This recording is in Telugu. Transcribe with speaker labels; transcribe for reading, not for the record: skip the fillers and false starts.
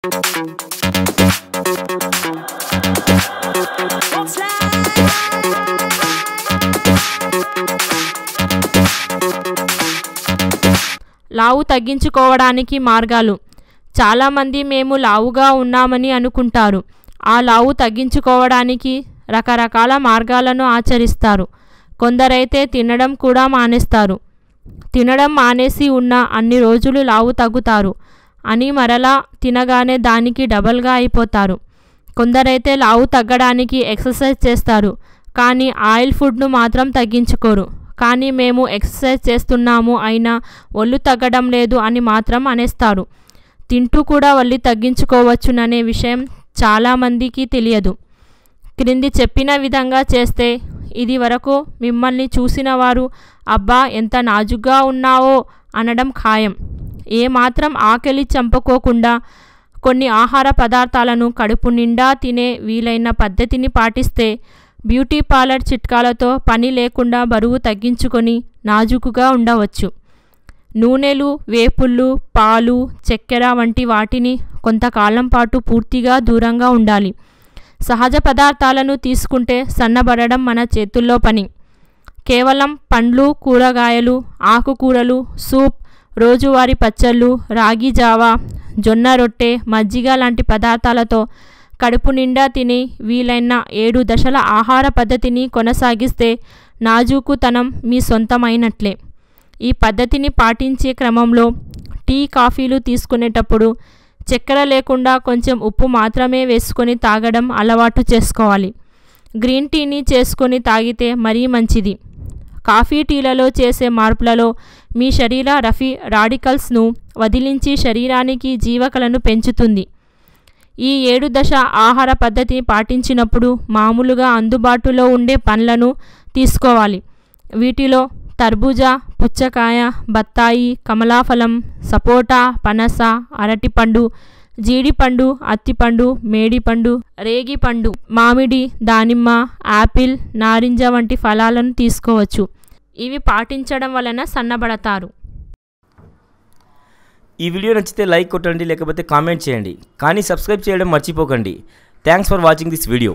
Speaker 1: లావు తగ్గించుకోవడానికి మార్గాలు. చాలామంది మేము లావుగా ఉన్నామని అనుకుంటారు. ఆ లావు తగ్గించుకోవడానికి రకరకాల మార్గాలను ఆచరిస్తారు. కొందరైతే తినడం కూడా మానేస్తారు. తినడం మానేసి ఉన్న అన్ని రోజులు లావు తగ్గుతారు అని మరలా తినగానే దానికి డబల్గా అయిపోతారు. కొందరైతే లావు తగ్గడానికి ఎక్సర్సైజ్ చేస్తారు, కానీ ఆయిల్ ఫుడ్ను మాత్రం తగ్గించుకోరు. కానీ మేము ఎక్సర్సైజ్ చేస్తున్నాము అయినా ఒళ్ళు తగ్గడం లేదు అని మాత్రం అనేస్తారు. తింటూ కూడా ఒళ్ళు తగ్గించుకోవచ్చుననే విషయం చాలామందికి తెలియదు. క్రింది చెప్పిన విధంగా చేస్తే ఇది వరకు మిమ్మల్ని చూసిన వారు అబ్బా ఎంత నాజుగ్గా ఉన్నావో అనడం ఖాయం. ఏమాత్రం ఆకలి చంపుకోకుండా కొన్ని ఆహార పదార్థాలను కడుపు నిండా తినే వీలైన పద్ధతిని పాటిస్తే బ్యూటీ పార్లర్ చిట్కాలతో పని లేకుండా బరువు తగ్గించుకొని నాజుకుగా ఉండవచ్చు. నూనెలు, వేపుళ్ళు, పాలు, చక్కెర వంటి వాటిని కొంతకాలం పాటు పూర్తిగా దూరంగా ఉండాలి. సహజ పదార్థాలను తీసుకుంటే సన్నబడడం మన చేతుల్లో పని. కేవలం పండ్లు, కూరగాయలు, ఆకుకూరలు, సూప్, రోజువారీ పచ్చళ్ళు, రాగి జావా, జొన్న రొట్టె, మజ్జిగ లాంటి పదార్థాలతో కడుపు నిండా తిని వీలైన 7 దశల ఆహార పద్ధతిని కొనసాగిస్తే నాజూకుతనం మీ సొంతమైనట్లే. ఈ పద్ధతిని పాటించే క్రమంలో టీ, కాఫీలు తీసుకునేటప్పుడు చక్కెర లేకుండా కొంచెం ఉప్పు మాత్రమే వేసుకొని తాగడం అలవాటు చేసుకోవాలి. గ్రీన్ టీని చేసుకొని తాగితే మరీ మంచిది. కాఫీ, టీలలో చేసే మార్పులలో మీ శరీర రాడికల్స్ను వదిలించి శరీరానికి జీవకళను పెంచుతుంది. ఈ 7 దశ ఆహార పద్ధతి పాటించినప్పుడు మామూలుగా అందుబాటులో ఉండే పండ్లను తీసుకోవాలి. వీటిలో తర్బూజా, పుచ్చకాయ, బత్తాయి, కమలాఫలం, సపోటా, పనస, అరటిపండు, జీడిపండు, అత్తిపండు, మేడిపండు, రేగిపండు, మామిడి, దానిమ్మ, యాపిల్, నారింజ వంటి ఫలాలను తీసుకోవచ్చు. ఇవి పాటించడం వలన సన్నబడతారు.
Speaker 2: ఈ వీడియో నచ్చితే లైక్ కొట్టండి, లేకపోతే కామెంట్ చేయండి. కానీ సబ్స్క్రైబ్ చేయడం మర్చిపోకండి. Thanks for watching this video.